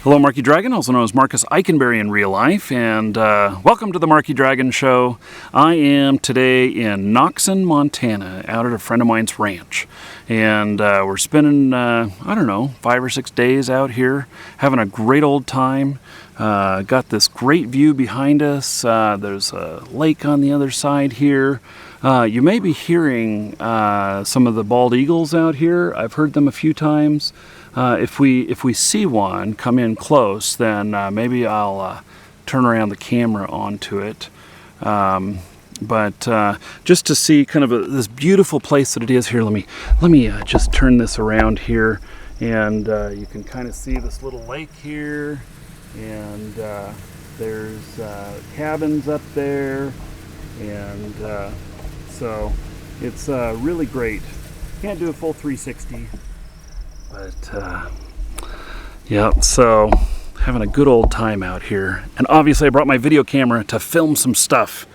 Hello, Marky Dragon, also known as Marcus Eikenberry in real life, and welcome to the Marky Dragon Show. I am today in Noxon, Montana, out at a friend of mine's ranch, and we're spending, I don't know, 5 or 6 days out here, having a great old time. Got this great view behind us. There's a lake on the other side here. You may be hearing some of the bald eagles out here. I've heard them a few times. If we see one come in close, then maybe I'll turn around the camera onto it. But just to see kind of this beautiful place that it is here, let me just turn this around here, and you can kind of see this little lake here, and there's cabins up there, and so it's really great. Can't do a full 360. But, yeah, so having a good old time out here. And obviously I brought my video camera to film some stuff.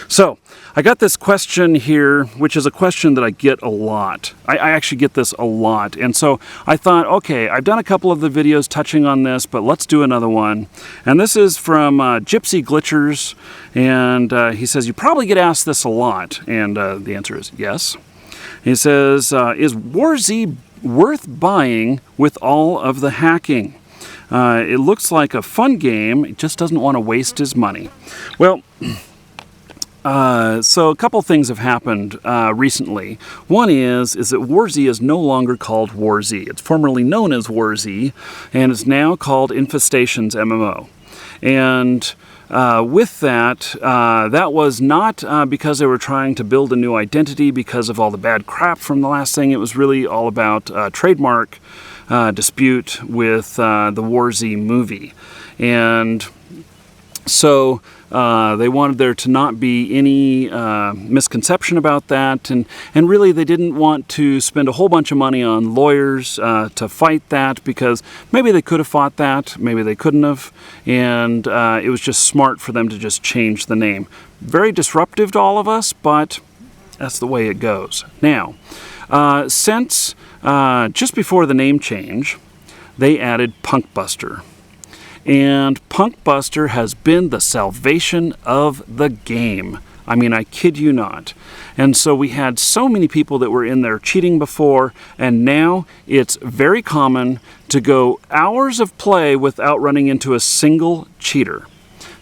So, I got this question here, which is a question that I get a lot. I actually get this a lot. And so I thought, okay, I've done a couple of the videos touching on this, but let's do another one. And this is from Gypsy Glitchers. And he says, you probably get asked this a lot. And the answer is yes. He says, is War Z worth buying with all of the hacking? It looks like a fun game. It just doesn't want to waste his money. Well, so a couple things have happened recently. One is that War Z is no longer called War Z. It's formerly known as War Z, and it's now called Infestation's MMO. And with that, that was not because they were trying to build a new identity because of all the bad crap from the last thing. It was really all about trademark dispute with the War Z movie. And so they wanted there to not be any misconception about that, and really they didn't want to spend a whole bunch of money on lawyers to fight that, because maybe they could have fought that, maybe they couldn't have, and it was just smart for them to just change the name. Very disruptive to all of us, but that's the way it goes. Now, since just before the name change, they added Punkbuster. And Punkbuster has been the salvation of the game. I mean, I kid you not. And so we had so many people that were in there cheating before, and now it's very common to go hours of play without running into a single cheater.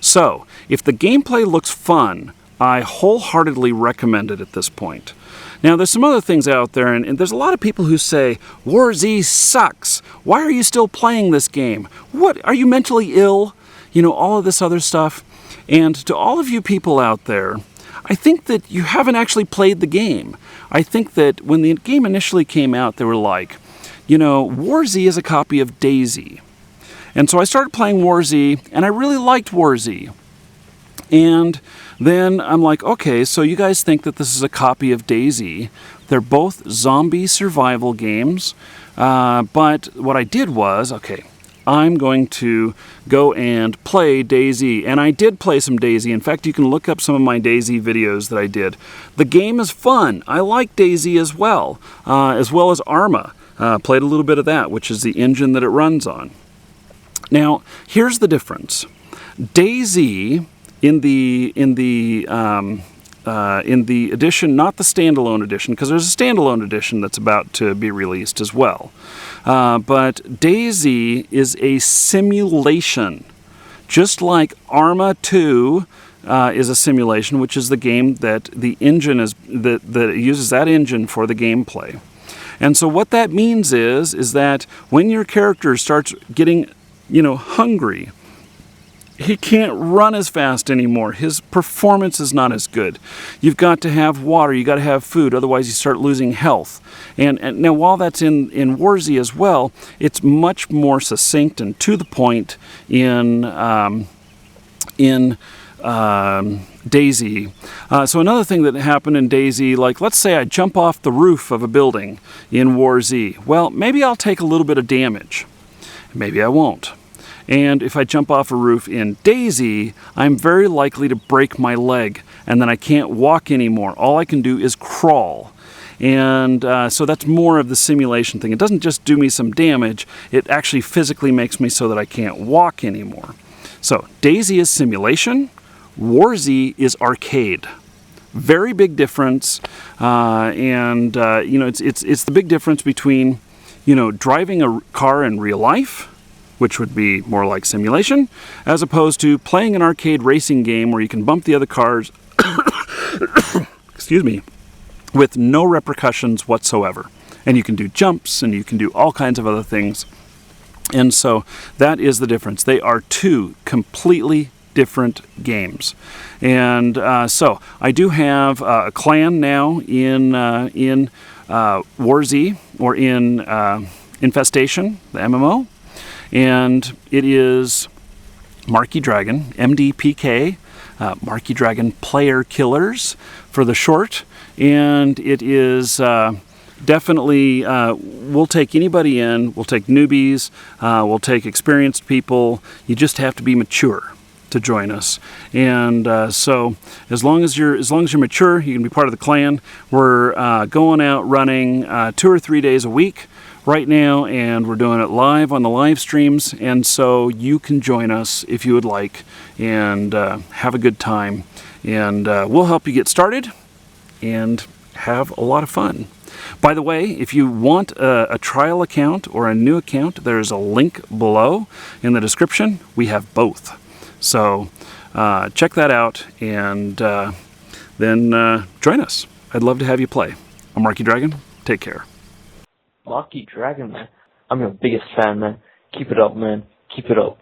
So, if the gameplay looks fun, I wholeheartedly recommend it at this point. Now, there's some other things out there, and there's a lot of people who say, War Z sucks. Why are you still playing this game? What, are you mentally ill? You know, all of this other stuff. And to all of you people out there, I think that you haven't actually played the game. I think that when the game initially came out, they were like, you know, War Z is a copy of DayZ. And so I started playing War Z, and I really liked War Z. And then I'm like, okay, so you guys think that this is a copy of DayZ. They're both zombie survival games. But what I did was, okay, I'm going to go and play DayZ. And I did play some DayZ. In fact, you can look up some of my DayZ videos that I did. The game is fun. I like DayZ as well as Arma. Played a little bit of that, which is the engine that it runs on. Now, here's the difference. DayZ, in the edition, not the standalone edition, because there's a standalone edition that's about to be released as well. But DayZ is a simulation, just like Arma 2 is a simulation, which is the game that the engine is that uses that engine for the gameplay. And so what that means is that when your character starts getting, you know, hungry, he can't run as fast anymore. His performance is not as good. You've got to have water, you got to have food, otherwise you start losing health. And now while that's in War Z as well, it's much more succinct and to the point in DayZ. So another thing that happened in DayZ, like let's say I jump off the roof of a building in War Z. Well, maybe I'll take a little bit of damage. Maybe I won't. And if I jump off a roof in DayZ, I'm very likely to break my leg, and then I can't walk anymore. All I can do is crawl. And so that's more of the simulation thing. It doesn't just do me some damage, it actually physically makes me so that I can't walk anymore. So DayZ is simulation, WarZ is arcade. Very big difference, and you know, it's the big difference between, you know, driving a car in real life, which would be more like simulation, as opposed to playing an arcade racing game where you can bump the other cars, excuse me, with no repercussions whatsoever. And you can do jumps and you can do all kinds of other things. And so that is the difference. They are two completely different games. And so I do have a clan now in WarZ, or in Infestation, the MMO. And it is Marquee Dragon, MDPK, Marquee Dragon Player Killers for the short. And it is definitely, we'll take anybody in, we'll take newbies, we'll take experienced people. You just have to be mature to join us. And so as long as you're mature, you can be part of the clan. We're going out running 2 or 3 days a week right now, and we're doing it live on the live streams, and so you can join us if you would like, and have a good time, and we'll help you get started and have a lot of fun. By the way, if you want a trial account or a new account, there's a link below in the description. We have both, so check that out, and then join us. I'd love to have you play. I'm Marquee Dragon. Take care. Marquee Dragon, man. I'm your biggest fan, man. Keep it up, man. Keep it up.